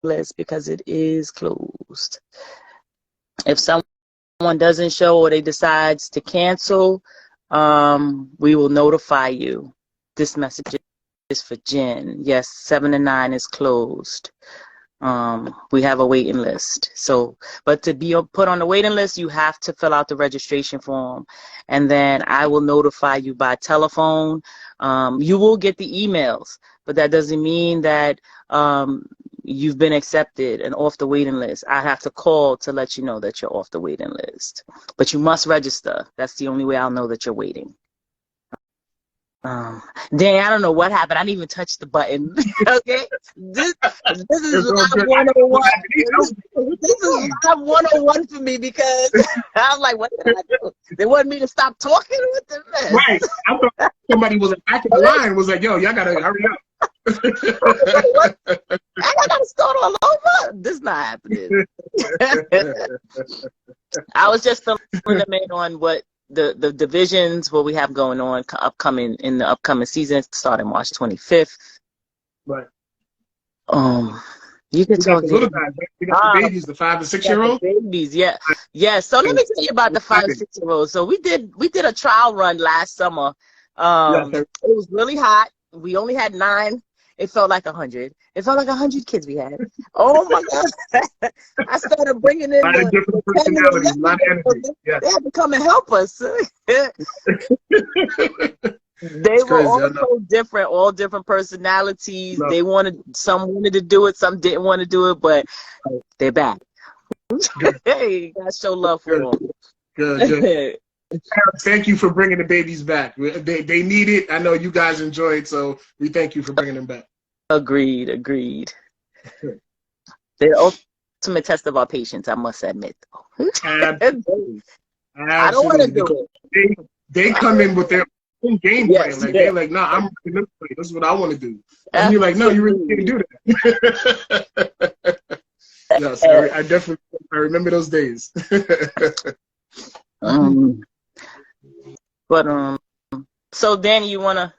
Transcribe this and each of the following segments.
list because it is closed. If someone doesn't show or they decides to cancel, we will notify you. This message is for Jen. Yes, 7 to 9 is closed. We have a waiting list. So, but to be put on the waiting list, you have to fill out the registration form, and then I will notify you by telephone. You will get the emails, but that doesn't mean that you've been accepted and off the waiting list. I have to call to let you know that you're off the waiting list. But you must register. That's the only way I'll know that you're waiting. Danny, I don't know what happened. I didn't even touch the button. Okay, this is live 101. This is live 101 for me because I was like, what did I do? They wanted me to stop talking with them. Right. I thought somebody was back in the line was like, yo, y'all gotta hurry up. I gotta start all over. This is not happening. I was just filling them in on what the divisions, what we have going on upcoming in the upcoming season, starting March 25th. Right. You can talk. Little guys, we got the babies, the 5 and 6 year olds. Babies, yeah, yeah. So let me tell you about the 5 and 6 year olds. So we did a trial run last summer. It was really hot. We only had 9. It felt like 100. It felt like 100 kids we had. Oh my God! I started bringing in different personalities, a lot of energy. They had to come and help us. They were all so different, all different personalities. No. Some wanted to do it, some didn't want to do it, but they're back. Hey, gotta show love for them. Good. Thank you for bringing the babies back. They need it. I know you guys enjoy it, so we thank you for bringing them back. Agreed. The ultimate test of our patience, I must admit. Absolutely. I don't want to do it. They come in with their own game plan. They're like, nah, I'm this way. This is what I want to do. And you're like, no, you really can't do that. Yes, I remember those days. But so Danny, you wanna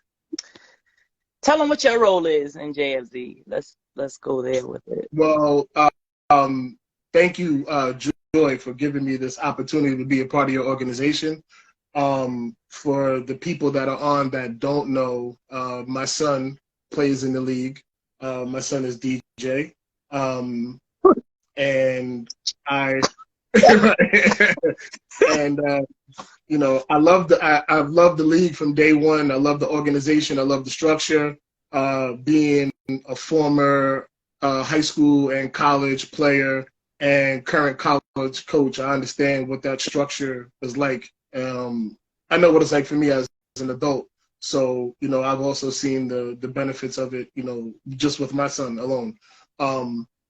tell them what your role is in JFZ? Let's go there with it. Well, thank you, Joy, for giving me this opportunity to be a part of your organization. For the people that are on that don't know, my son plays in the league. My son is DJ, and you know, I've loved the league from day one. I love the organization. I love the structure. Being a former high school and college player and current college coach, I understand what that structure is like. I know what it's like for me as an adult. So, you know, I've also seen the benefits of it, you know, just with my son alone.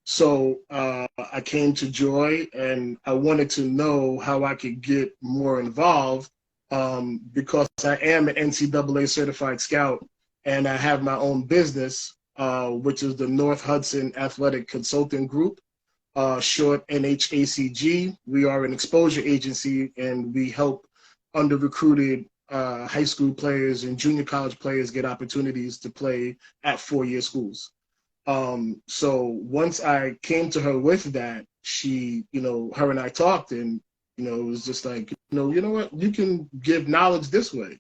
So I came to Joy and I wanted to know how I could get more involved because I am an NCAA certified scout and I have my own business, which is the North Hudson Athletic Consulting Group, short NHACG. We are an exposure agency and we help under-recruited high school players and junior college players get opportunities to play at 4-year schools. So once I came to her with that, she, you know, her and I talked and, you know, it was just like, you know what, you can give knowledge this way.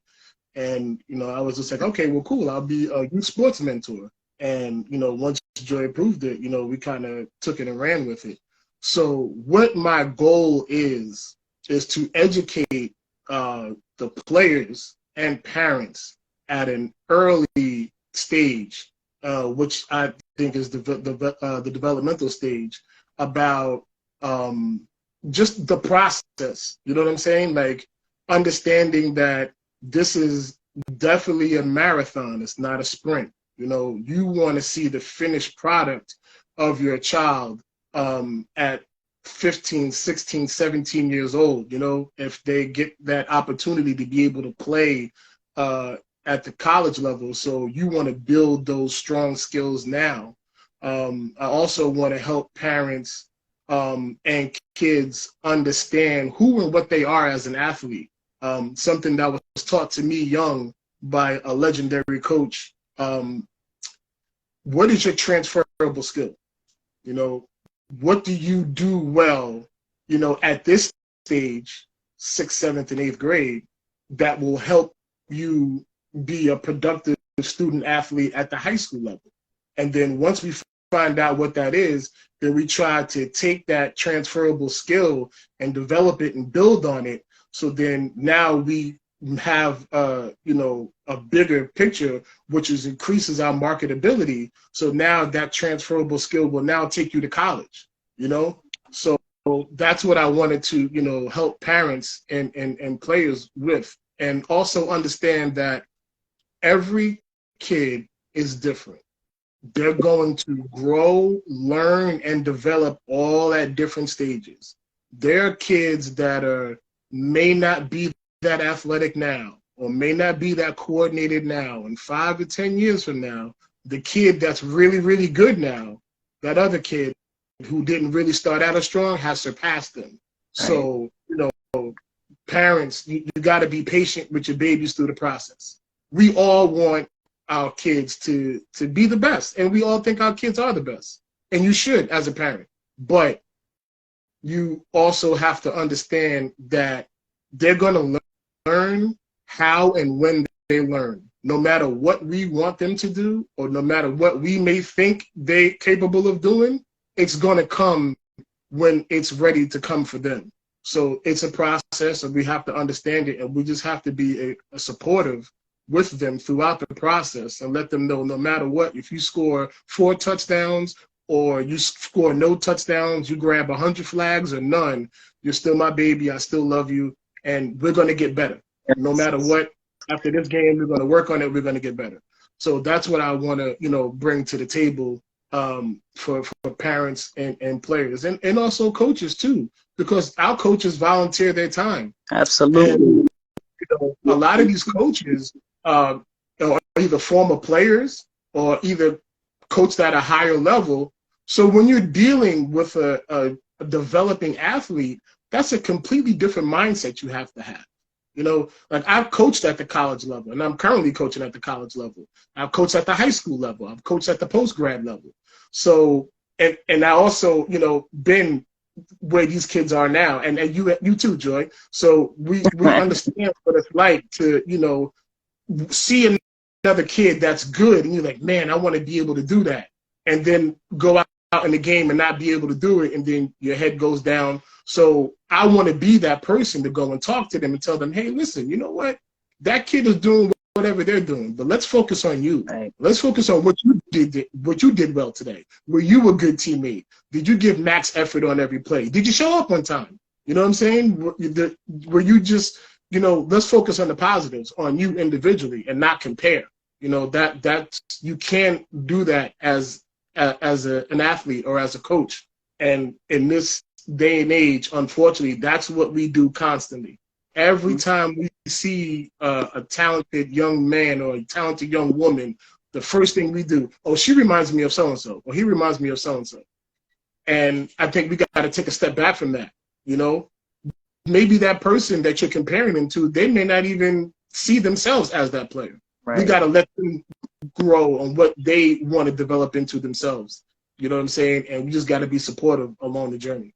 And, you know, I was just like, okay, well, cool. I'll be a youth sports mentor. And, you know, once Joy approved it, you know, we kind of took it and ran with it. So what my goal is to educate the players and parents at an early stage, which I think is the developmental stage, about just the process. You know what I'm saying? Like understanding that this is definitely a marathon. It's not a sprint. You know, you want to see the finished product of your child at 15, 16, 17 years old, you know, if they get that opportunity to be able to play at the college level. So you want to build those strong skills now. I also want to help parents and kids understand who and what they are as an athlete. Something that was taught to me young by a legendary coach. What is your transferable skill? You know, what do you do well, you know, at this stage, 6th, 7th, and 8th grade, that will help you be a productive student athlete at the high school level? And then once we find out what that is, then we try to take that transferable skill and develop it and build on it. So then now we have, you know, a bigger picture, which increases our marketability. So now that transferable skill will now take you to college, you know? So that's what I wanted to, you know, help parents and players with. And also understand that every kid is different. They're going to grow, learn, and develop all at different stages. There are kids that may not be that athletic now, or may not be that coordinated now. And 5 to 10 years from now, the kid that's really, really good now, that other kid who didn't really start out as strong has surpassed them. Right. So, you know, parents, you got to be patient with your babies through the process. We all want our kids to be the best, and we all think our kids are the best, and you should as a parent. But you also have to understand that they're going to learn how and when they learn. No matter what we want them to do, or no matter what we may think they're capable of doing, it's going to come when it's ready to come for them. So it's a process, and we have to understand it, and we just have to be a supportive with them throughout the process, and let them know no matter what, if you score 4 touchdowns or you score no touchdowns, you grab 100 flags or none, you're still my baby, I still love you, and we're going to get better. No matter what, after this game, we're going to work on it, we're going to get better. So that's what I want to, you know, bring to the table for parents and players, and also coaches too, because our coaches volunteer their time. Absolutely. And, you know, a lot of these coaches are either former players or either coached at a higher level. So when you're dealing with a developing athlete, that's a completely different mindset you have to have. You know, like I've coached at the college level, and I'm currently coaching at the college level. I've coached at the high school level. I've coached at the post-grad level. So, and I also, you know, been where these kids are now, and you too, Joy. So we understand what it's like to, you know, see another kid that's good, and you're like, man, I want to be able to do that, and then go out in the game and not be able to do it, and then your head goes down. So I want to be that person to go and talk to them and tell them, hey, listen, you know what? That kid is doing whatever they're doing, but let's focus on you. Right. Let's focus on what you did well today. Were you a good teammate? Did you give max effort on every play? Did you show up on time? You know what I'm saying? Were you just, you know, let's focus on the positives, on you individually, and not compare. You know, that you can't do that as an athlete or as a coach. And in this day and age, unfortunately, that's what we do constantly. Every time we see a talented young man or a talented young woman, the first thing we do, oh, she reminds me of so-and-so, or he reminds me of so-and-so. And I think we got to take a step back from that. You know, maybe that person that you're comparing them to, they may not even see themselves as that player. Right. We got to let them grow on what they want to develop into themselves. You know what I'm saying? And we just got to be supportive along the journey.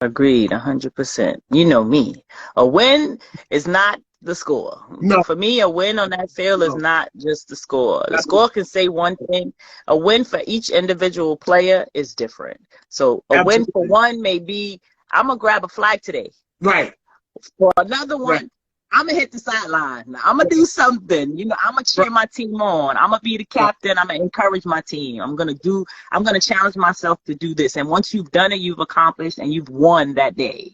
Agreed, 100%. You know me. A win is not the score. No. For me, a win on that field is not just the score. The score can say one thing. A win for each individual player is different. So a win for one may be, I'm going to grab a flag today. Right. For another one, I'm going to hit the sideline. I'm going to do something. You know, I'm going to cheer my team on. I'm going to be the captain. I'm going to encourage my team. I'm going to challenge myself to do this. And once you've done it, you've accomplished and you've won that day,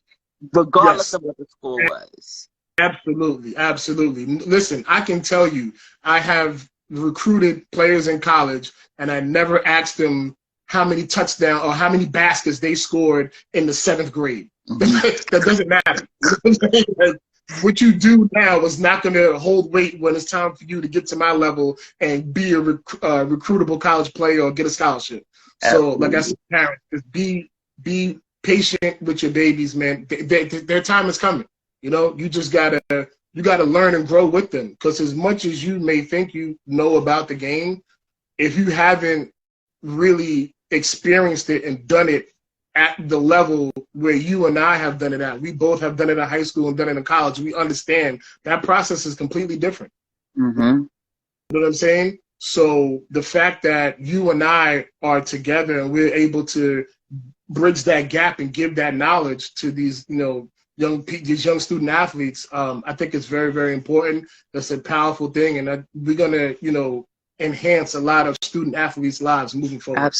regardless of what the score was. Absolutely. Absolutely. Listen, I can tell you, I have recruited players in college, and I never asked them how many touchdowns or how many baskets they scored in the 7th grade. That doesn't matter. What you do now is not going to hold weight when it's time for you to get to my level and be a recruitable college player or get a scholarship. So, like I said, parents, just be patient with your babies, man. Their time is coming. You know, you just gotta learn and grow with them. Because as much as you may think you know about the game, if you haven't really experienced it and done it at the level where you and I have done it at. We both have done it in high school and done it in college. We understand that process is completely different. Mm-hmm. You know what I'm saying? So the fact that you and I are together and we're able to bridge that gap and give that knowledge to these, these young student athletes, I think it's very, very important. That's a powerful thing, and we're gonna, enhance a lot of student athletes' lives moving forward.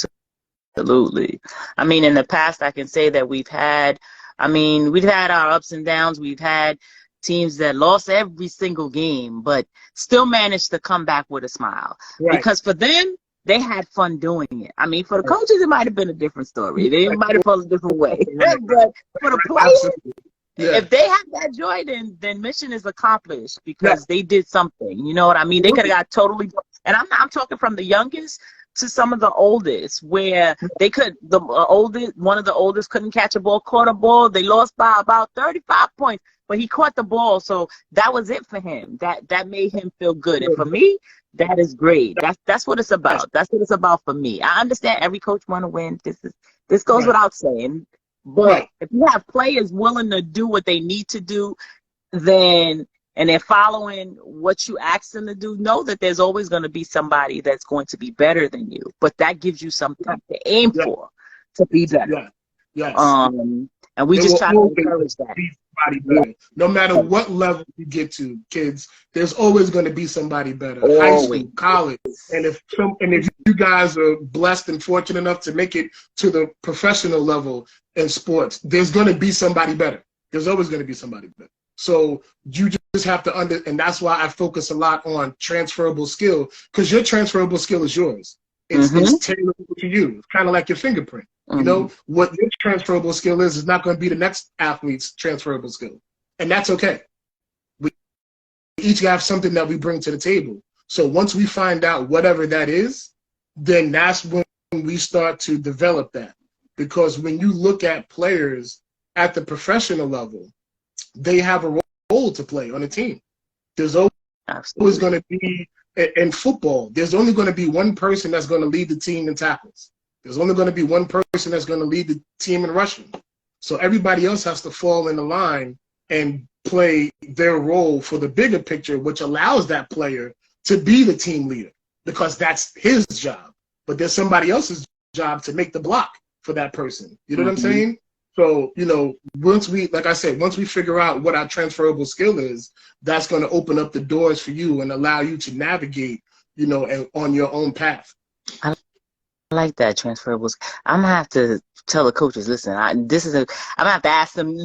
Absolutely. I mean, in the past, I can say that we've had our ups and downs. We've had teams that lost every single game, but still managed to come back with a smile. Right. Because for them, they had fun doing it. I mean, for the coaches, it might have been a different story. They might have felt a different way. But for the players, if they have that joy, then mission is accomplished because they did something. You know what I mean? They could have got totally. And I'm talking from the youngest to some of the oldest, where one of the oldest couldn't catch a ball, caught a ball. They lost by about 35 points, but he caught the ball, so that was it for him. That made him feel good, and for me, that is great. That's what it's about. That's what it's about for me. I understand every coach want to win. This goes without saying, but if you have players willing to do what they need to do, and they're following what you ask them to do, know that there's always going to be somebody that's going to be better than you. But that gives you something to aim for, to be better. Yes. And we just try to encourage that. Better. No matter what level you get to, kids, there's always going to be somebody better. High school, college, and if you guys are blessed and fortunate enough to make it to the professional level in sports, there's going to be somebody better. There's always going to be somebody better. So you just have to and that's why I focus a lot on transferable skill, because your transferable skill is yours. It's tailored to you. It's kind of like your fingerprint. You know, what your transferable skill is not going to be the next athlete's transferable skill. And that's okay. We each have something that we bring to the table. So once we find out whatever that is, then that's when we start to develop that. Because when you look at players at the professional level, they have a role to play on a team. There's always going to be, in football, there's only going to be one person that's going to lead the team in tackles. There's only going to be one person that's going to lead the team in rushing. So everybody else has to fall in the line and play their role for the bigger picture, which allows that player to be the team leader, because that's his job. But there's somebody else's job to make the block for that person. You know what I'm saying? So, once we figure out what our transferable skill is, that's going to open up the doors for you and allow you to navigate, on your own path. I like that, transferable. I'm going to have to tell the coaches, listen, I'm going to have to ask them,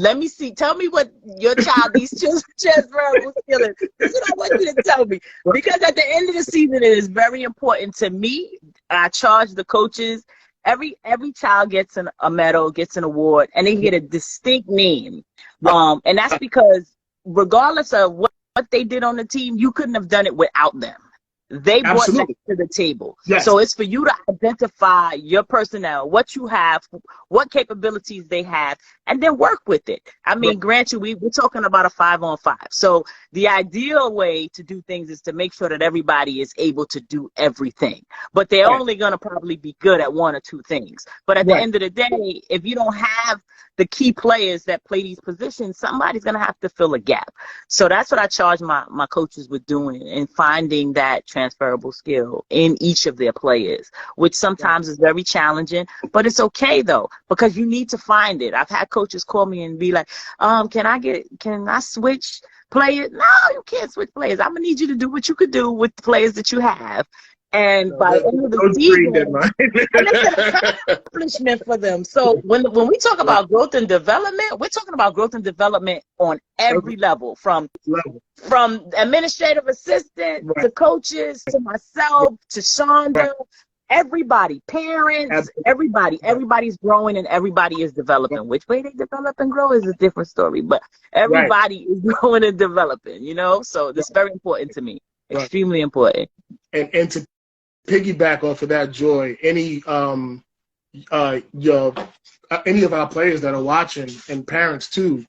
tell me what your child needs transferable skill is. This is what I want you to tell me. Because at the end of the season, it is very important to me. I charge the coaches. Every child gets a medal, gets an award, and they get a distinct name. And that's because regardless of what they did on the team, you couldn't have done it without them. They brought that to the table. Yes. So it's for you to identify your personnel, what you have, what capabilities they have, and then work with it. I mean, grant you, we're talking about a 5-on-5. So the ideal way to do things is to make sure that everybody is able to do everything. But they're only going to probably be good at one or two things. But at the end of the day, if you don't have the key players that play these positions, somebody's going to have to fill a gap. So that's what I charge my coaches with doing, and finding that transferable skill in each of their players, which sometimes is very challenging, but it's okay though, because you need to find it. I've had coaches call me and be like, can I switch players? No, you can't switch players. I'm going to need you to do what you could do with the players that you have. And by the end of the season, it's an accomplishment for them. So when we talk about growth and development, we're talking about growth and development on every level, from administrative assistant to coaches to myself to Shonda, everybody, parents, everybody's growing and everybody is developing. Which way they develop and grow is a different story, but everybody is growing and developing, So that's very important to me, extremely important. And to piggyback off of that, Joy, any of our players that are watching, and parents too,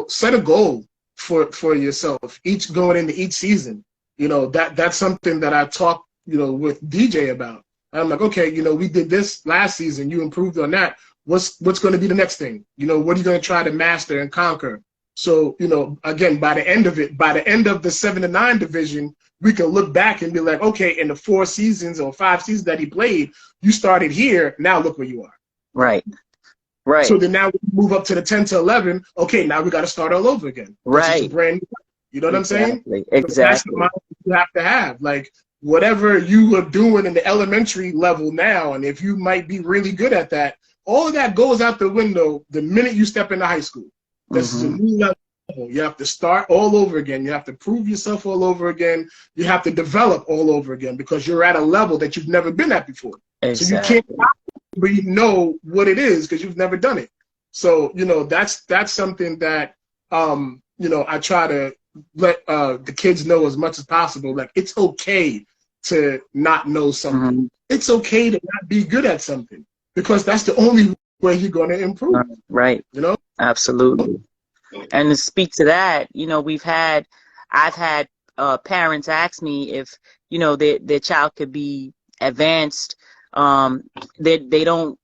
set a goal for yourself going into each season. That's something that I talk with DJ about. I'm like, okay, you know, we did this last season. You improved on that. What's going to be the next thing? You know, what are you going to try to master and conquer? So, you know, again, by the end of it, by the end of the 7 to 9 division, we can look back and be like, okay, in the 4 seasons or 5 seasons that he played, you started here. Now look where you are. Right. Right. So then now we move up to the 10 to 11. Okay, now we got to start all over again. Right. It's a brand new, you know what I'm saying? Exactly. That's the mindset you have to have. Like, whatever you are doing in the elementary level now, and if you might be really good at that, all of that goes out the window the minute you step into high school. This is a new level. You have to start all over again. You have to prove yourself all over again. You have to develop all over again because you're at a level that you've never been at before. Exactly. So you can't really know what it is because you've never done it. So, you know, that's something that, you know, I try to let the kids know as much as possible. Like, it's okay to not know something. It's okay to not be good at something because that's the only way you're going to improve. Right. You know? Absolutely. And to speak to that, you know, I've had parents ask me if, you know, their child could be advanced. They don't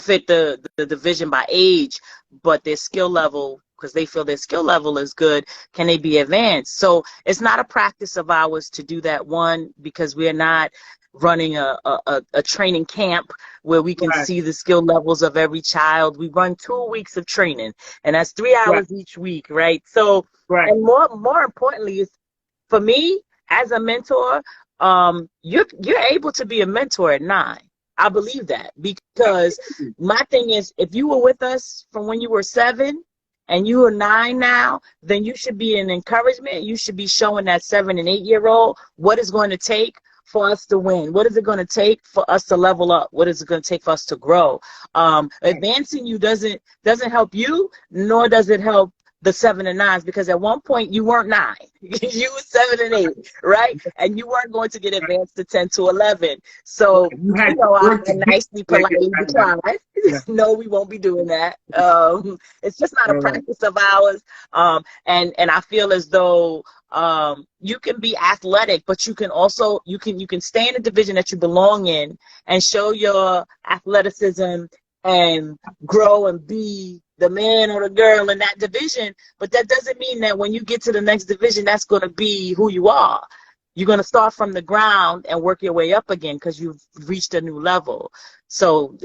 fit the division by age, but their skill level, because they feel their skill level is good, can they be advanced? So it's not a practice of ours to do that, one, because we're not running a training camp where we can see the skill levels of every child. We run 2 weeks of training, and that's 3 hours each week, right? So, and more importantly, is for me as a mentor, you're able to be a mentor at 9. I believe that, because my thing is, if you were with us from when you were 7 and you are 9 now, then you should be an encouragement. You should be showing that 7 and 8-year-old what it's going to take for us to win. What is it going to take for us to level up? What is it going to take for us to grow? Advancing you doesn't help you, nor does it help the 7 and 9s, because at one point you weren't 9. You were 7 and 8, right? And you weren't going to get advanced to 10 to 11. So, you know, I nicely, politely declined. No, we won't be doing that. It's just not a practice of ours. And I feel as though you can be athletic, but you can also, you can stay in the division that you belong in and show your athleticism and grow and be the man or the girl in that division. But that doesn't mean that when you get to the next division, that's going to be who you are. You're going to start from the ground and work your way up again because you've reached a new level. So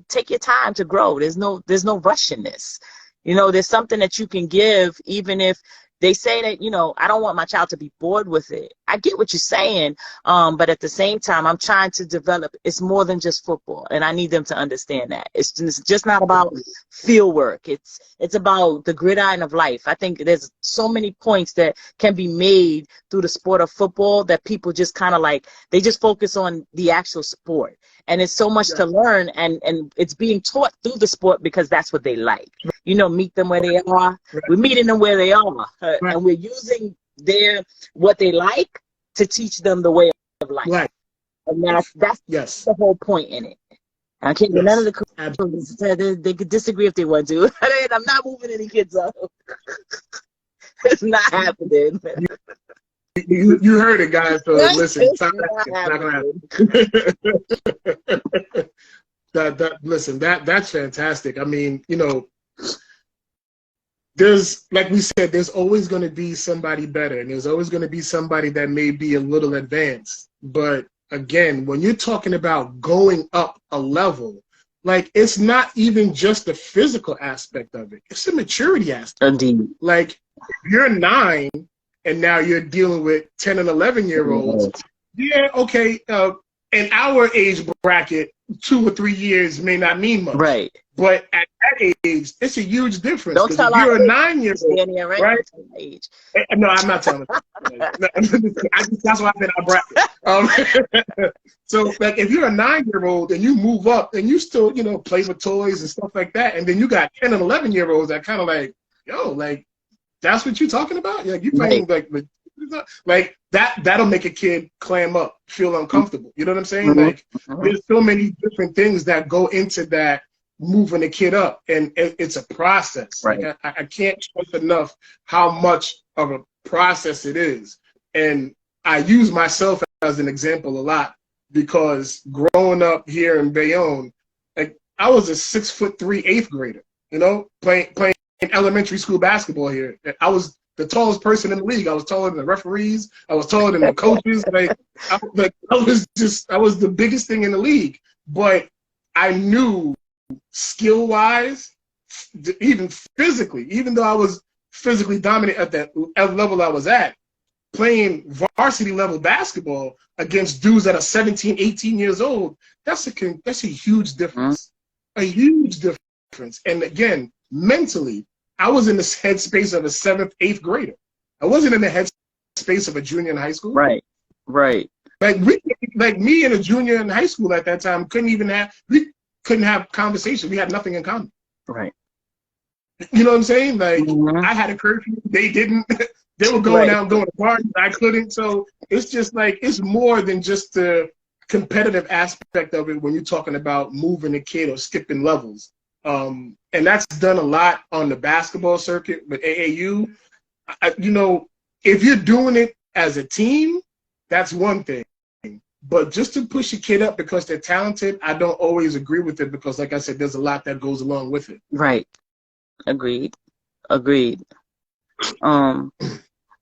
take your time to grow. There's no rush in this. You know, there's something that you can give, even if they say that, you know, I don't want my child to be bored with it. I get what you're saying, but at the same time, I'm trying to develop. It's more than just football, and I need them to understand that. It's just not about field work. It's about the gridiron of life. I think there's so many points that can be made through the sport of football that people just kind of like, they just focus on the actual sport. And it's so much to learn, and it's being taught through the sport because that's what they like. You know, meet them where they are. We're meeting them where they are, and we're using what they like to teach them the way of life. And that's the whole point in it. I can't get none of the coaches they could disagree if they want to. I'm not moving any kids up. It's not happening. You heard it, guys. So listen, it's not gonna happen. Listen, that's fantastic. I mean, you know, there's, like we said, there's always going to be somebody better, and there's always going to be somebody that may be a little advanced. But again, when you're talking about going up a level, like, it's not even just the physical aspect of it; it's the maturity aspect. Indeed. Like, if you're 9. And now you're dealing with 10 and 11-year-olds. Yeah, okay. In our age bracket, 2 or 3 years may not mean much. Right. But at that age, it's a huge difference. Don't tell if you're a age. 9-year-old, right? Age. No, I'm not telling you. That's why I said our bracket. So, like, if you're a 9-year-old and you move up and you still, you know, play with toys and stuff like that, and then you got 10 and 11-year-olds that kind of like, yo, like, that's what you're talking about? Like, you playing like that'll make a kid clam up, feel uncomfortable. You know what I'm saying? Like, there's so many different things that go into that, moving a kid up, and it's a process. Right. Like, I can't stress enough how much of a process it is. And I use myself as an example a lot because growing up here in Bayonne, like I was a 6'3" 8th grader, you know, playing elementary school basketball here. I was the tallest person in the league. I was taller than the referees. I was taller than the coaches. I was the biggest thing in the league. But I knew skill-wise, even physically, even though I was physically dominant at that level I was at, playing varsity level basketball against dudes that are 17, 18 years old, that's a huge difference. A huge difference. And again, mentally, I was in the headspace of a 7th, 8th grader. I wasn't in the headspace of a junior in high school. Right. Like me and a junior in high school at that time couldn't have conversation. We had nothing in common. Right. You know what I'm saying? Like I had a curfew, they didn't. They were going out going to parties, I couldn't. So it's just like it's more than just the competitive aspect of it when you're talking about moving a kid or skipping levels. And that's done a lot on the basketball circuit with AAU. You know, if you're doing it as a team, that's one thing. But just to push a kid up because they're talented, I don't always agree with it because, like I said, there's a lot that goes along with it. Right. Agreed.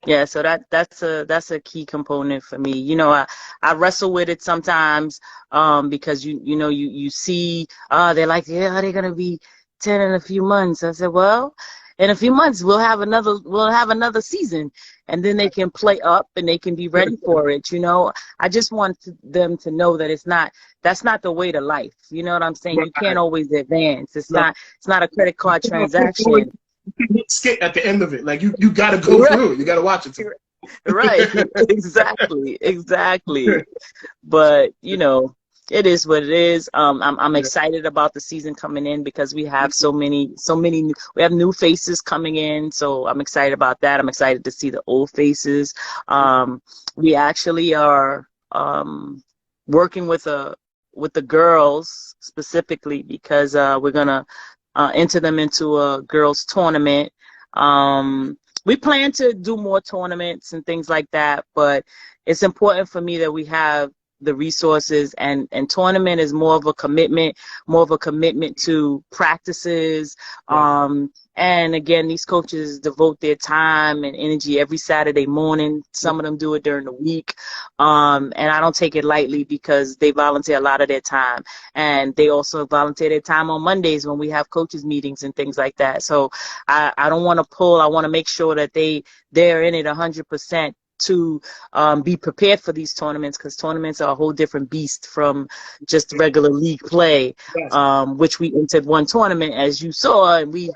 Yeah, so that's a key component for me. You know, I wrestle with it sometimes because you see they're like, yeah, they're gonna be 10 in a few months. I said, well, in a few months we'll have another season, and then they can play up and they can be ready for it. You know, I just want them to know that that's not the way to life. You know what I'm saying? You can't always advance. It's not a credit card transaction. Skit at the end of it, like you got to go through it. You got to watch it. Right. Exactly. But you know, it is what it is. I'm excited about the season coming in because we have so many. We have new faces coming in, so I'm excited about that. I'm excited to see the old faces. We actually are working with the girls specifically because we're gonna enter them into a girls tournament. We plan to do more tournaments and things like that, but it's important for me that we have the resources, and tournament is more of a commitment to practices. And again, these coaches devote their time and energy every Saturday morning. Some of them do it during the week. And I don't take it lightly because they volunteer a lot of their time. And they also volunteer their time on Mondays when we have coaches meetings and things like that. So I don't want to pull. I want to make sure that they're in it 100% to be prepared for these tournaments, because tournaments are a whole different beast from just regular league play, which we entered one tournament, as you saw, and we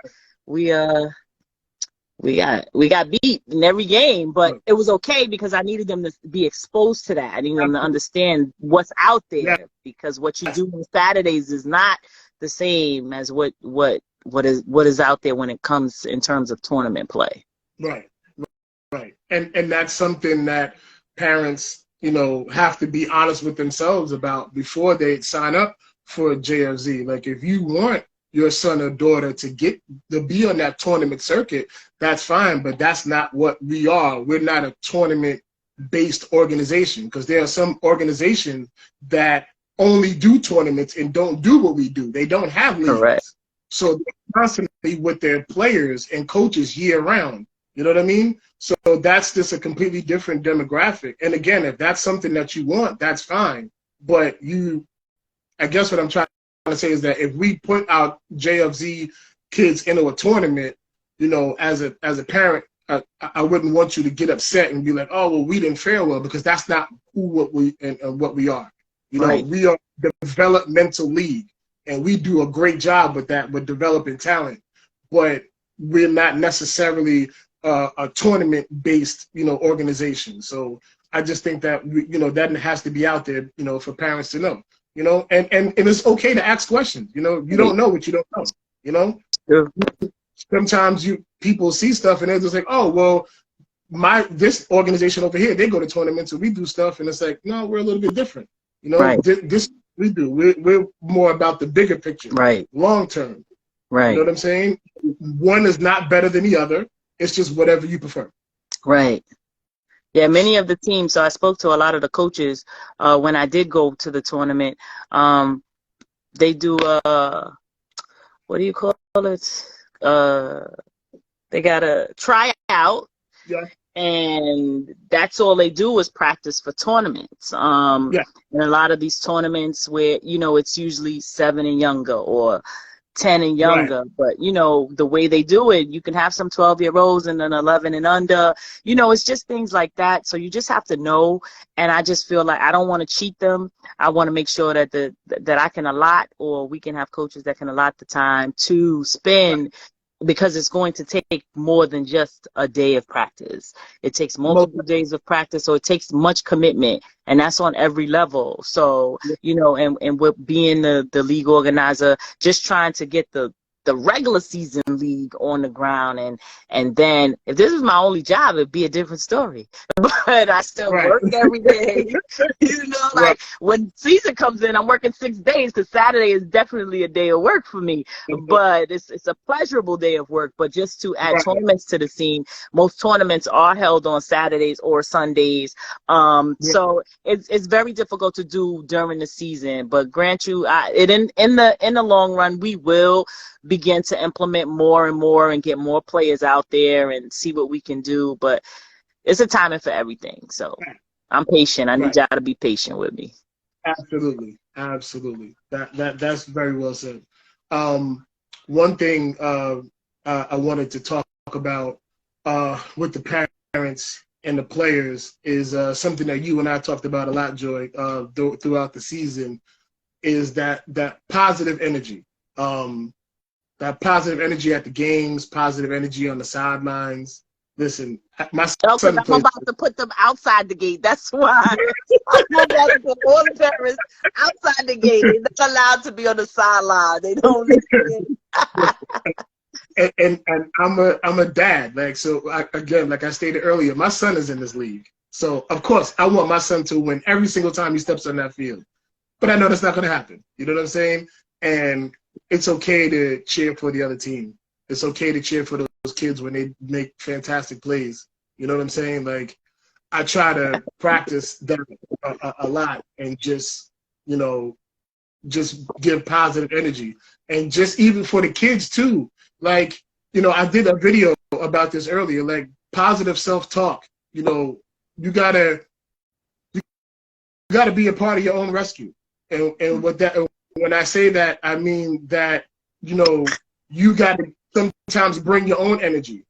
got beat in every game, but it was okay because I needed them to be exposed to that. I needed them to understand what's out there, because what you do on Saturdays is not the same as what is out there when it comes in terms of tournament play. Right. And that's something that parents, you know, have to be honest with themselves about before they sign up for JFZ. Like, if you want your son or daughter to be on that tournament circuit, that's fine, but that's not what we are. We're not a tournament-based organization, because there are some organizations that only do tournaments and don't do what we do. They don't have leagues. Correct. So they're constantly with their players and coaches year-round. You know what I mean? So that's just a completely different demographic. And again, if that's something that you want, that's fine. But I guess what I'm trying to say is that if we put our JFZ kids into a tournament, you know, as a parent, I wouldn't want you to get upset and be like, oh, well, we didn't fare well, because that's not what we are. You know, we are the developmental league, and we do a great job with that, with developing talent. But we're not necessarily a tournament-based, you know, organization. So I just think that that has to be out there, you know, for parents to know, you know, and it's okay to ask questions. You know, you don't know what you don't know. You know, sometimes people see stuff and they're just like, oh, well, this organization over here, they go to tournaments and we do stuff, and it's like, no, we're a little bit different. You know, this we do. We're more about the bigger picture, long term. Right. You know what I'm saying? One is not better than the other. It's just whatever you prefer. Right. Yeah, many of the teams. So I spoke to a lot of the coaches when I did go to the tournament. They do what do you call it? Uh, they got a tryout, Yeah. and that's all they do is practice for tournaments. Yeah. And a lot of these tournaments where it's usually 7 and younger or 10 and Right. younger, but the way they do it, you can have some 12-year-olds and then 11 and under. It's just things like that. So you just have to know. And I just feel like I don't want to cheat them. I want to make sure that that I can allot, or we can have coaches that can allot the time to spend, because it's going to take more than just a day of practice. It takes multiple days of practice, so it takes much commitment, and that's on every level. So, and with being the league organizer, just trying to get the regular season league on the ground, and then if this was my only job, it'd be a different story. But I still work every day. Like when season comes in, I'm working 6 days, because Saturday is definitely a day of work for me. But it's a pleasurable day of work. But just to add tournaments to the scene, most tournaments are held on Saturdays or Sundays. So it's very difficult to do during the season. But grant you, in the long run, we will begin to implement more and more and get more players out there and see what we can do. But it's a timing for everything. So I'm patient. I need y'all to be patient with me. Absolutely. That's very well said. One thing I wanted to talk about with the parents and the players is something that you and I talked about a lot, Joy, throughout the season, is that positive energy. That positive energy at the games, positive energy on the sidelines. Listen, my son I'm about to put them outside the gate. That's why I'm about to put all the parents outside the gate. They're not allowed to be on the sideline. They don't listen. and I'm a dad. Like, so again, like I stated earlier, my son is in this league. So of course I want my son to win every single time he steps on that field. But I know that's not going to happen. You know what I'm saying? And it's okay to cheer for the other team. It's okay to cheer for those kids when they make fantastic plays. You know what I'm saying? Like, I try to practice that a lot, and just give positive energy. And just even for the kids too. Like, I did a video about this earlier, like positive self-talk. You gotta be a part of your own rescue. And what that, when I say that, I mean that, you got to sometimes bring your own energy.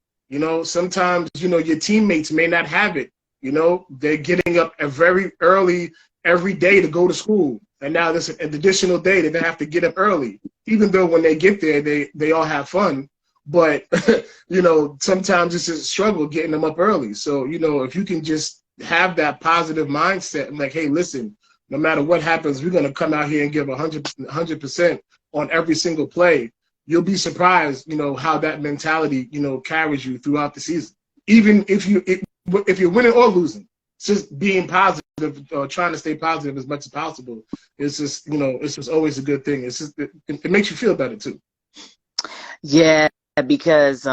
Sometimes, your teammates may not have it. They're getting up very early every day to go to school. And now there's an additional day that they have to get up early. Even though when they get there, they all have fun. But, sometimes it's a struggle getting them up early. So, if you can just have that positive mindset and like, hey, listen, no matter what happens, we're going to come out here and give 100% on every single play. You'll be surprised, how that mentality, carries you throughout the season. Even if you're winning or losing, it's just being positive, trying to stay positive as much as possible. It's just, it's just always a good thing. It's just, it makes you feel better too. Yeah, because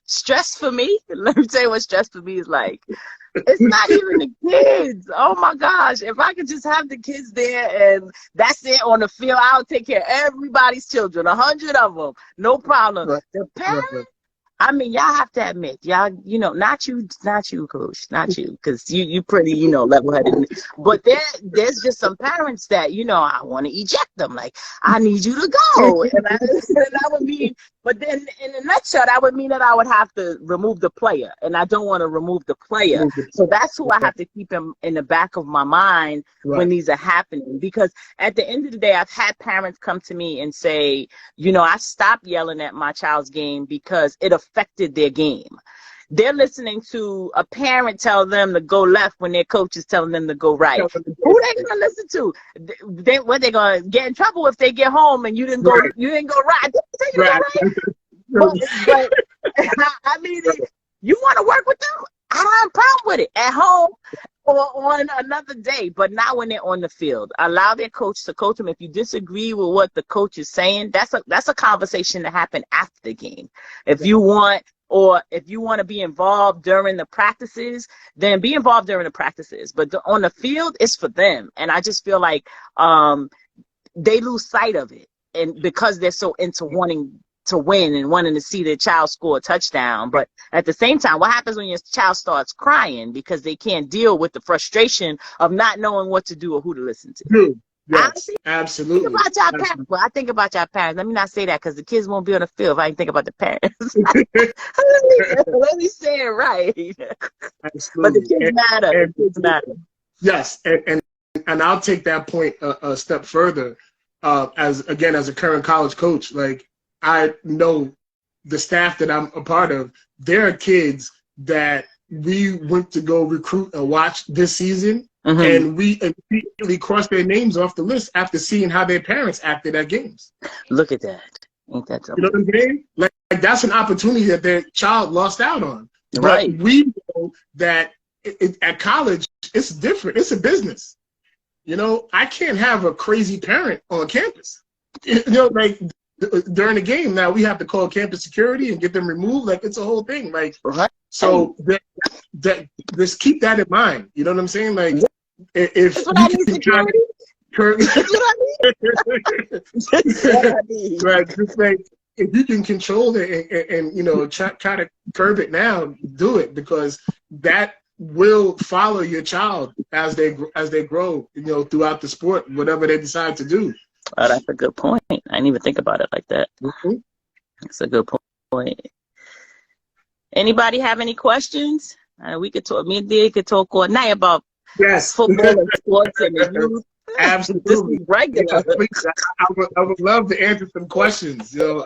stress for me, let me tell you what stress for me is like. It's not even the kids. Oh my gosh. If I could just have the kids there and that's it on the field, I'll take care of everybody's children, 100 of them. No problem. Right. The parents, I mean, y'all have to admit, y'all, not you, coach, not you, because you pretty, level-headed. But there's just some parents that, I want to eject them. Like, I need you to go. And that would mean, but then in a nutshell, that would mean that I would have to remove the player. And I don't want to remove the player. So that's who I have to keep in the back of my mind when these are happening. Because at the end of the day, I've had parents come to me and say, I stopped yelling at my child's game because it affected their game. They're listening to a parent tell them to go left when their coach is telling them to go right. Who they gonna listen to? They gonna get in trouble if they get home and you didn't go right. You didn't go right. But I mean, you want to work with them? I don't have a problem with it at home or on another day, but not when they're on the field. Allow their coach to coach them. If you disagree with what the coach is saying, that's a conversation to happen after the game. If you want or if you want to be involved during the practices, then be involved during the practices. But on the field, it's for them. And I just feel like they lose sight of it, and because they're so into wanting to win and wanting to see their child score a touchdown. But at the same time, what happens when your child starts crying because they can't deal with the frustration of not knowing what to do or who to listen to? True. Yes, Honestly, absolutely. think about y'all parents. Well, I think about y'all parents. Let me not say that because the kids won't be on the field if I can think about the parents. Let me say it right. Absolutely. But the kids matter. The kids matter. Yes, and I'll take that point a step further. As a current college coach, like, I know the staff that I'm a part of, there are kids that we went to go recruit and watch this season, and we immediately crossed their names off the list after seeing how their parents acted at games. Look at that. Ain't that something? You know what I'm saying? Like that's an opportunity that their child lost out on. Right. But we know that at college, it's different. It's a business. You know, I can't have a crazy parent on campus. You know, like during the game, now we have to call campus security and get them removed. Like, it's a whole thing. Like, so that just keep that in mind. You know what I'm saying? Like, if that's what I need security. That's what I need. Right, just like, if you can control it and you know, try to curb it now, do it, because that will follow your child as they grow, you know, throughout the sport, whatever they decide to do. Oh, that's a good point. I didn't even think about it like that. That's a good point. Anybody have any questions? We could talk. Me and Dee could talk all night about football and sports and the youth. Absolutely. This is regular. I would love to answer some questions. You know,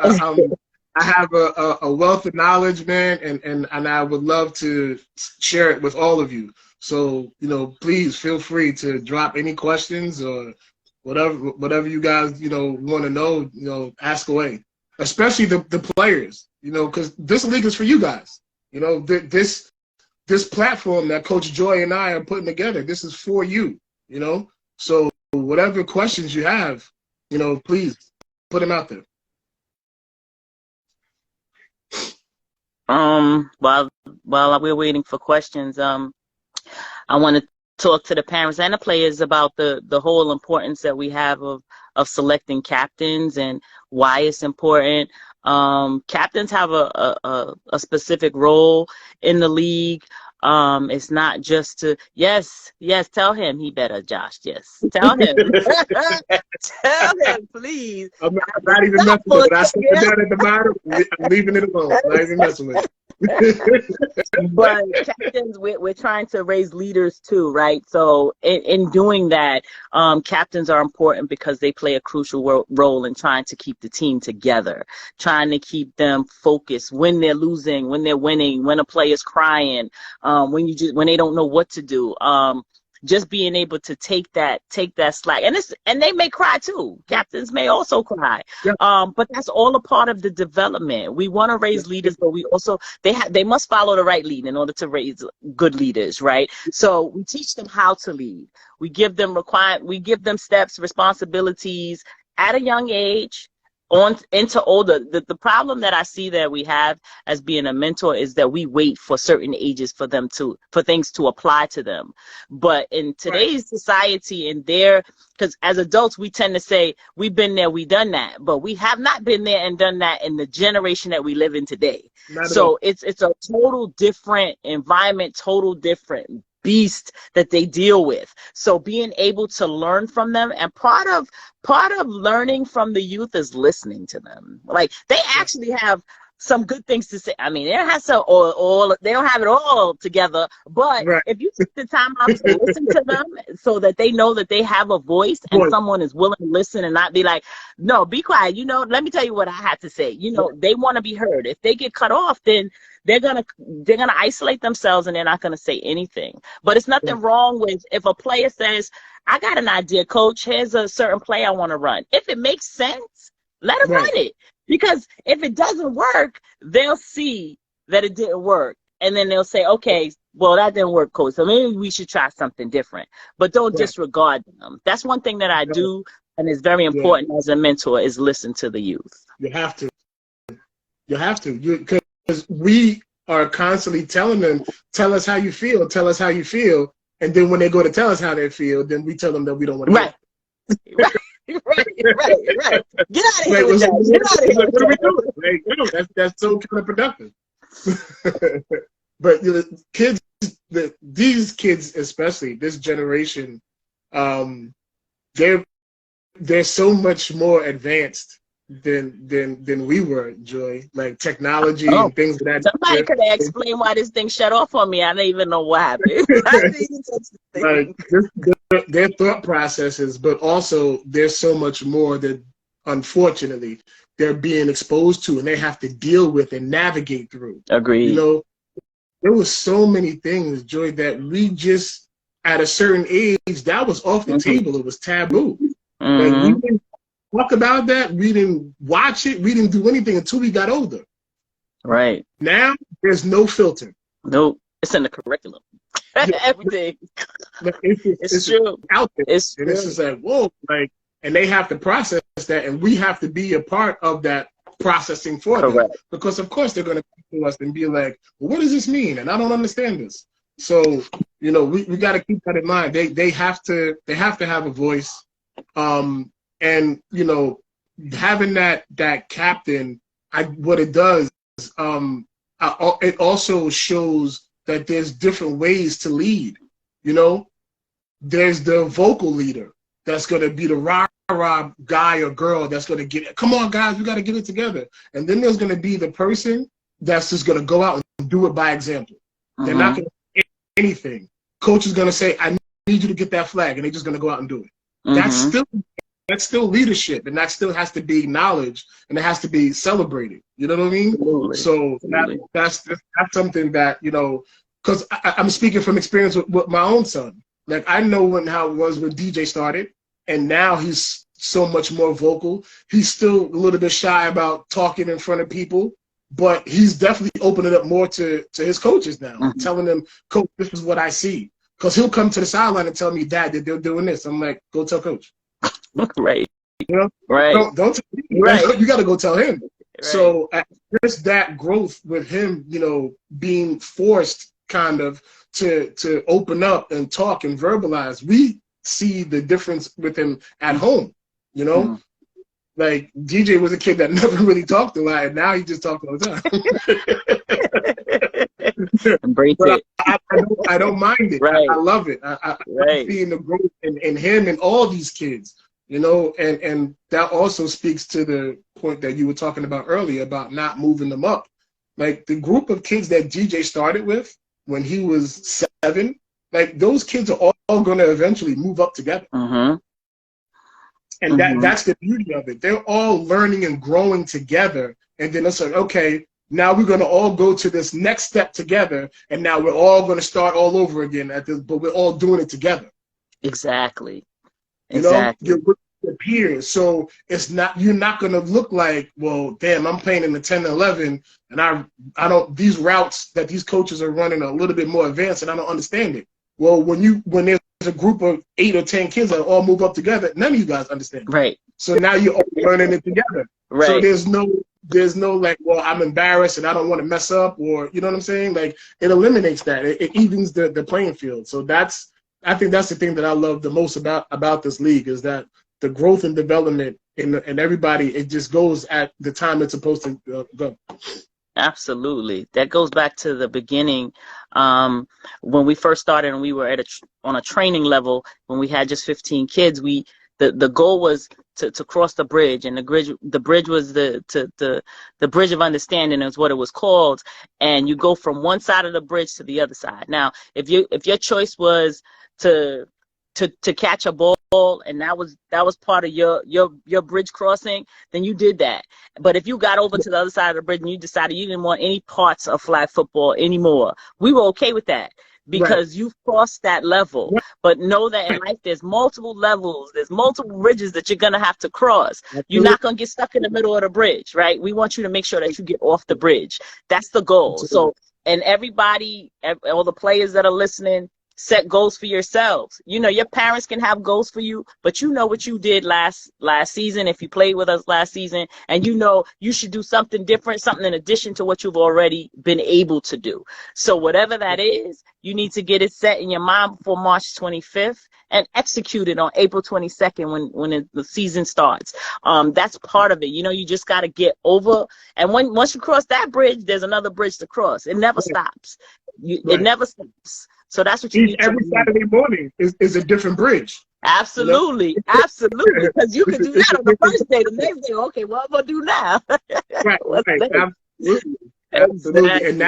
I have a wealth of knowledge, man, and I would love to share it with all of you. So, you know, please feel free to drop any questions or whatever you guys, you know, want to know, you know, ask away. Especially the players, you know, because this league is for you guys. You know, this platform that Coach Joy and I are putting together, this is for you, you know. So whatever questions you have, you know, please put them out there. While we're waiting for questions, I want to talk to the parents and the players about the whole importance that we have of selecting captains and why it's important. Captains have a specific role in the league. It's not just to, yes, tell him he better, Josh. Yes, tell him. Tell him, please. I'm not even messing with it. I said that at the bottom. I'm leaving it alone. I'm not even messing with it. But captains, we're trying to raise leaders too, right? So in doing that, captains are important because they play a crucial role in trying to keep the team together, trying to keep them focused when they're losing, when they're winning, when a player's crying, when they don't know what to do. Just being able to take that slack, and they may cry too. Captains may also cry, but that's all a part of the development. We want to raise leaders, but we also they must follow the right lead in order to raise good leaders, right? So we teach them how to lead. We give them steps, responsibilities at a young age. On into older, the problem that I see that we have as being a mentor is that we wait for certain ages for things to apply to them. But in today's society, because as adults we tend to say we've been there, we've done that, but we have not been there and done that in the generation that we live in today. So it's a total different environment, total different beast that they deal with. So being able to learn from them, and part of learning from the youth is listening to them. Like, they actually have some good things to say. I mean, they don't have they don't have it all together, but if you take the time out to listen to them so that they know that they have a voice and someone is willing to listen and not be like, no, be quiet, you know, let me tell you what I had to say. You know, they want to be heard. If they get cut off, then they're gonna isolate themselves and they're not gonna say anything. But it's nothing wrong with if a player says, I got an idea, coach, here's a certain play I want to run. If it makes sense, let them run it. Because if it doesn't work, they'll see that it didn't work. And then they'll say, okay, well, that didn't work, coach, so maybe we should try something different. But don't disregard them. That's one thing that I do, and it's very important as a mentor, is listen to the youth. You have to. You have to. we are constantly telling them, tell us how you feel, tell us how you feel. And then when they go to tell us how they feel, then we tell them that we don't want to right. Right. Get out of here with that. Get out of here. What are we doing? Like, that's so counterproductive. But kids, these kids especially, this generation, they're so much more advanced than we were, Joy. Like technology and things of that. Somebody could have explained why this thing shut off on me. I don't even know what happened. Like their thought processes, but also there's so much more that unfortunately they're being exposed to and they have to deal with and navigate through. Agreed. You know, there was so many things, Joy, that we just at a certain age that was off the table. It was taboo. Like we didn't talk about that. We didn't watch it. We didn't do anything until we got older. Right. Now there's no filter. Nope. It's in the curriculum. Everything. It's true. Out there. It's and it's just like, whoa, like, and they have to process that, and we have to be a part of that processing for them. Because of course they're going to come to us and be like, well, what does this mean? And I don't understand this. So, you know, we got to keep that in mind. They have to have a voice. And you know, having that captain, what it does, it also shows that there's different ways to lead. You know, there's the vocal leader that's going to be the rah-rah guy or girl that's going to get, come on guys, we got to get it together. And then there's going to be the person that's just going to go out and do it by example. They're not going to say anything. Coach is going to say, I need you to get that flag, and they're just going to go out and do it. That's still leadership, and that still has to be acknowledged, and it has to be celebrated. You know what I mean? Absolutely. So that's something that, you know, because I'm speaking from experience with my own son. Like, I know how it was when DJ started, and now he's so much more vocal. He's still a little bit shy about talking in front of people, but he's definitely opening up more to his coaches now, telling them, Coach, this is what I see. Because he'll come to the sideline and tell me, Dad, that they're doing this. I'm like, go tell Coach. Right. You know? Right. Don't tell me. Right. You got to go tell him. Right. So just that growth with him, you know, being forced kind of to open up and talk and verbalize, we see the difference with him at home. You know, like DJ was a kid that never really talked a lot, and now he just talks all the time. Embrace it. I don't mind it. Right. I love it. I love seeing the growth in him and all these kids. You know, and that also speaks to the point that you were talking about earlier about not moving them up. Like the group of kids that DJ started with when he was 7, like those kids are all going to eventually move up together. And that's the beauty of it. They're all learning and growing together. And then it's like, okay, now we're going to all go to this next step together. And now we're all going to start all over again but we're all doing it together. Exactly. You know, you're with your peers. So it's not, you're not going to look like, well, damn, I'm playing in the 10 and 11, and I don't, these routes that these coaches are running are a little bit more advanced, and I don't understand it. Well, when there's a group of 8 or 10 kids that all move up together, none of you guys understand it. Right. So now you're all learning it together. Right. So there's no like, well, I'm embarrassed and I don't want to mess up, or, you know what I'm saying? Like, it eliminates that. It evens the playing field. So I think that's the thing that I love the most about this league, is that the growth and development in everybody, it just goes at the time it's supposed to go. Absolutely. That goes back to the beginning, when we first started and we were on a training level, when we had just 15 kids. The goal was to cross the bridge, and the bridge was the bridge of understanding is what it was called. And you go from one side of the bridge to the other side. Now, if your choice was to catch a ball, and that was part of your bridge crossing, then you did that. But if you got over to the other side of the bridge and you decided you didn't want any parts of flag football anymore, we were okay with that, because you've crossed that level. But know that in life there's multiple levels, there's multiple bridges that you're going to have to cross. You're not going to get stuck in the middle of the bridge, right? We want you to make sure that you get off the bridge. That's the goal. So, and everybody, all the players that are listening, set goals for yourselves. You know, your parents can have goals for you, but you know what you did last season if you played with us last season, and you know you should do something different, something in addition to what you've already been able to do. So whatever that is, you need to get it set in your mind before March 25th and execute it on April 22nd when the season starts. That's part of it. You know, you just got to get over, and once you cross that bridge, there's another bridge to cross. It never stops. It never stops. So that's what you need to every Saturday morning is a different bridge. Absolutely, you know? Absolutely. Because you can do that on the first day. The next day, okay, what am I gonna do now? Right. Absolutely. And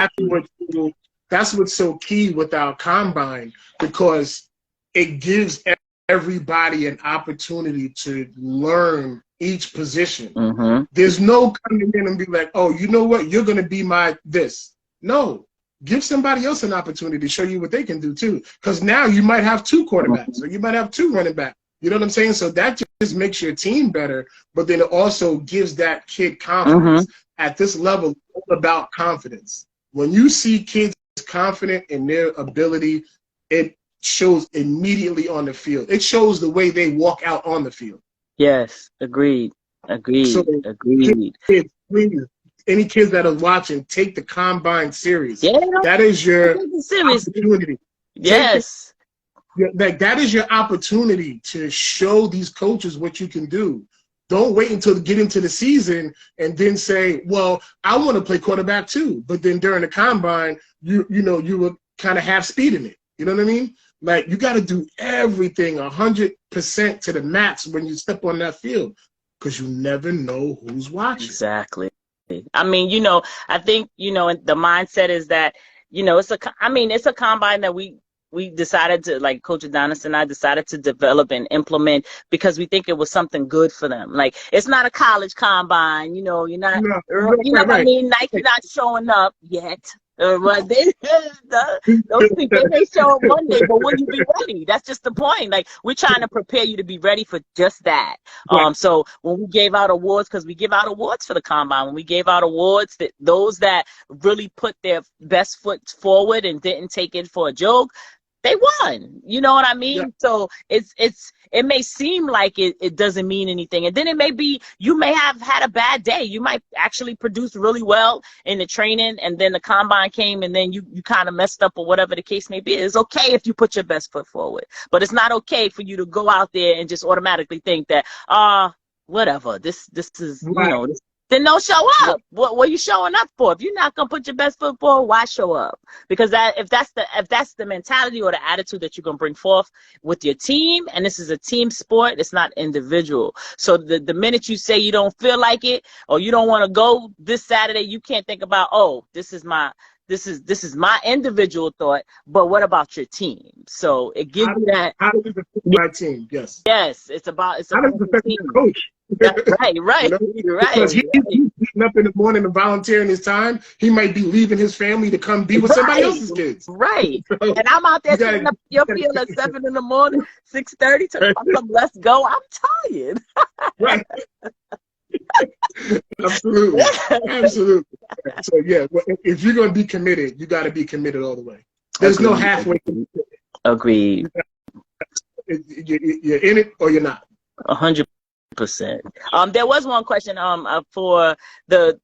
that's what's so key with our combine, because it gives everybody an opportunity to learn each position. Mm-hmm. There's no coming in and be like, oh, you know what, you're gonna be my this. No. Give somebody else an opportunity to show you what they can do too. Because now you might have 2 quarterbacks, or you might have 2 running backs. You know what I'm saying? So that just makes your team better, but then it also gives that kid confidence. At this level, it's all about confidence. When you see kids confident in their ability, it shows immediately on the field. It shows the way they walk out on the field. Yes, agreed. So, Agreed. Kids, please, any kids that are watching, take the combine serious. Yeah, that is your opportunity. Yes. That is your opportunity to show these coaches what you can do. Don't wait until get into the season and then say, well, I want to play quarterback too. But then during the combine, you were kind of half speeding it. You know what I mean? Like, you got to do everything 100% to the max when you step on that field, because you never know who's watching. Exactly. I mean, you know, I think, you know, the mindset is that, you know, it's a combine that we decided to, like Coach Adonis and I decided to develop and implement because we think it was something good for them. Like, it's not a college combine, you know, you're not, you know what I mean? Nike not showing up yet. But those people, they may show up one day, but will you be ready? That's just the point. Like, we're trying to prepare you to be ready for just that. So when we gave out awards, because we give out awards for the combine, when we gave out awards, that those that really put their best foot forward and didn't take it for a joke, they won. You know what I mean? Yeah. So it may seem like it doesn't mean anything. And then it may be, you may have had a bad day. You might actually produce really well in the training, and then the combine came and then you kind of messed up, or whatever the case may be. It's okay if you put your best foot forward, but it's not okay for you to go out there and just automatically think that, whatever, this is, you know, then don't show up. What are you showing up for? If you're not gonna put your best foot forward, why show up? Because if that's the mentality or the attitude that you're gonna bring forth with your team, and this is a team sport, it's not individual. So the minute you say you don't feel like it, or you don't want to go this Saturday, you can't think about, oh, this is my individual thought, but what about your team? So it gives you that. How does it affect my team? Yes. Yes, it's about how does it affect the coach? Right. You know? Because he's getting up in the morning and volunteering his time. He might be leaving his family to come be with somebody else's kids. Right. So, and I'm out there sitting up your field at 7 in the morning, 6:30 to come, let's go. I'm tired. Right. Absolutely. So yeah, if you're gonna be committed, you got to be committed all the way. There's no halfway. Agreed. You're in it or you're not. 100%. There was one question for the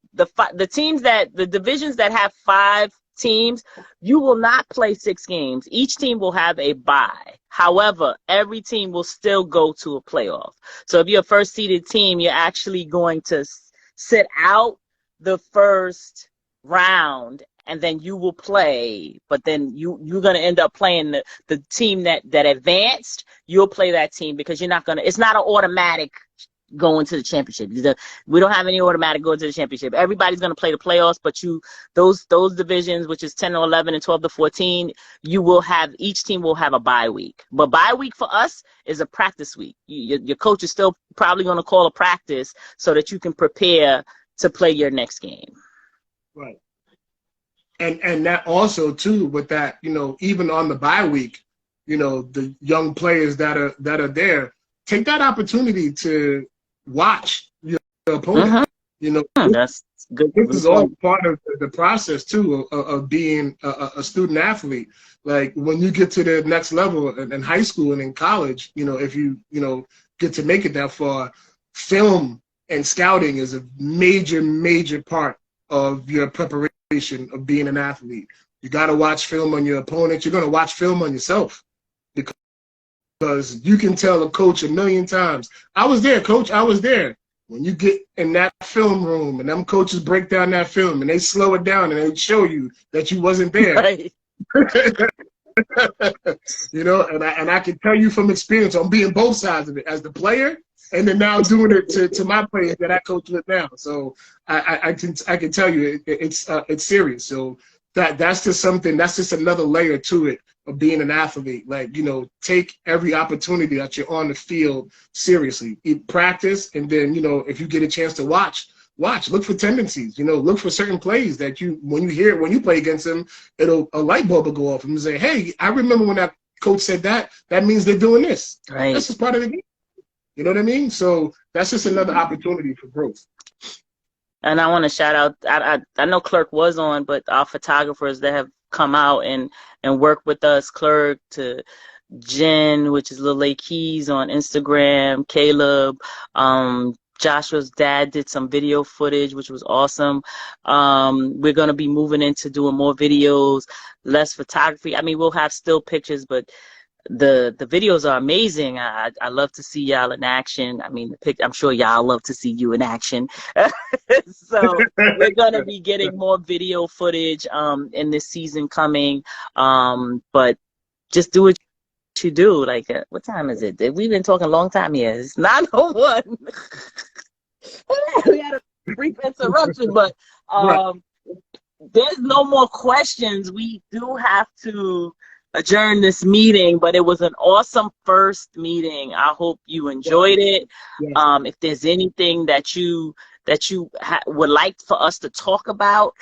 teams the divisions that have 5 teams, you will not play 6 games. Each team will have a bye. However, every team will still go to a playoff. So if you're a first seeded team, you're actually going to sit out the first round, and then you will play, but then you're going to end up playing the team that advanced. You'll play that team, because it's not an automatic going to the championship. We don't have any automatic going to the championship. Everybody's going to play the playoffs, but those divisions, which is 10 to 11 and 12 to 14, each team will have a bye week. But bye week for us is a practice week. Your coach is still probably going to call a practice so that you can prepare to play your next game. Right. And that also too, with that, you know, even on the bye week, you know, the young players that are there, take that opportunity to watch your opponent. You know, That's good. this is all part of the process too of being a student athlete. Like when you get to the next level in high school and in college, you know, if you get to make it that far, film and scouting is a major part of your preparation of being an athlete. You got to watch film on your opponent. You're going to watch film on yourself because you can tell a coach a million times, I was there, coach, I was there. When you get in that film room and them coaches break down that film and they slow it down and they show you that you wasn't there. Right. You know, and I can tell you from experience on being both sides of it as the player and then now doing it to my players that I coach with now. So I can tell you it's serious. So that's just something, that's just another layer to it of being an athlete. Like, you know, take every opportunity that you're on the field seriously. Practice, and then, you know, if you get a chance to watch, look for tendencies, you know, look for certain plays that when you play against them, a light bulb will go off and say, hey, I remember when that coach said that means they're doing this. Right. That's just part of the game. You know what I mean? So that's just another opportunity for growth. And I want to shout out, I know Clerk was on, but our photographers that have come out and work with us, Clerk, to Jen, which is Lil A Keys on Instagram, Caleb, Joshua's dad did some video footage, which was awesome. We're going to be moving into doing more videos, less photography. I mean, we'll have still pictures, but the videos are amazing. I love to see y'all in action. I mean, I'm sure y'all love to see you in action. So we're gonna be getting more video footage in this season coming. But just do what you do. Like, what time is it? We've been talking a long time here. It's 9:01. We had a brief interruption, but there's no more questions. We do have to adjourn this meeting, but it was an awesome first meeting. I hope you enjoyed it. Yeah. If there's anything that you would like for us to talk about,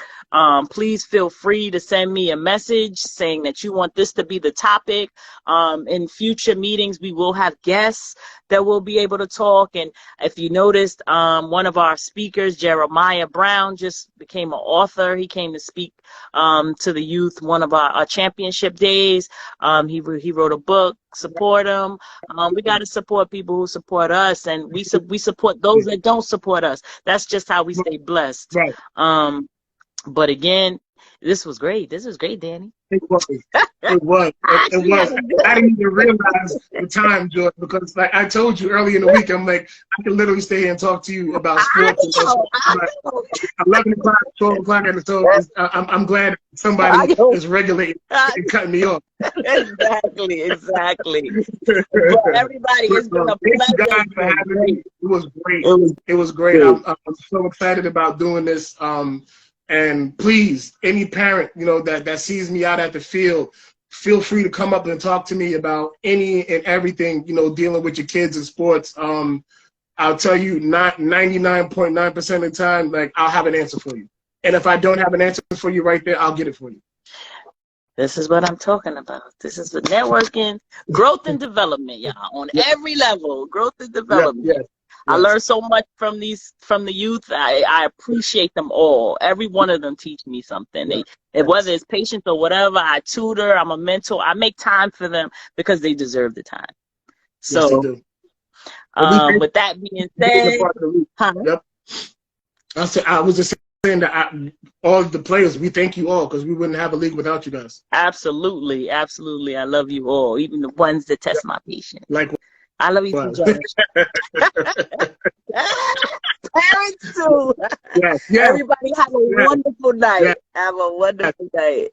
please feel free to send me a message saying that you want this to be the topic. In future meetings, we will have guests that will be able to talk. And if you noticed, one of our speakers, Jeremiah Brown, just became an author. He came to speak to the youth one of our championship days. He wrote a book. Support him. We got to support people who support us, and we support those that don't support us. That's just how we stay blessed. Right. But again, this was great. This was great, Danny. It was. It was. It was. I didn't even realize the time, George, because like I told you earlier in the week, I'm like, I can literally stay here and talk to you about sports. Like, 11 o'clock, 12 o'clock, and so I'm glad somebody is regulating and cutting me off. Exactly. But everybody, it's been a pleasure. Guys for having me. It was great. It was great. I'm so excited about doing this. And please, any parent, you know, that sees me out at the field, feel free to come up and talk to me about any and everything, you know, dealing with your kids in sports. I'll tell you, 99.9% of the time, like, I'll have an answer for you. And if I don't have an answer for you right there, I'll get it for you. This is what I'm talking about. This is the networking, growth and development, y'all, on every level, growth and development. Yes. I learned so much from the youth. I appreciate them all. Every one of them teach me something. Whether it's patience or whatever, I tutor, I'm a mentor. I make time for them because they deserve the time. So, yes, with that being said, yep. I was just saying that all the players, we thank you all because we wouldn't have a league without you guys. Absolutely. I love you all, even the ones that test my patience. Like. I love you too, Josh. Parents too. Yes. Everybody have a wonderful night. Have a wonderful night.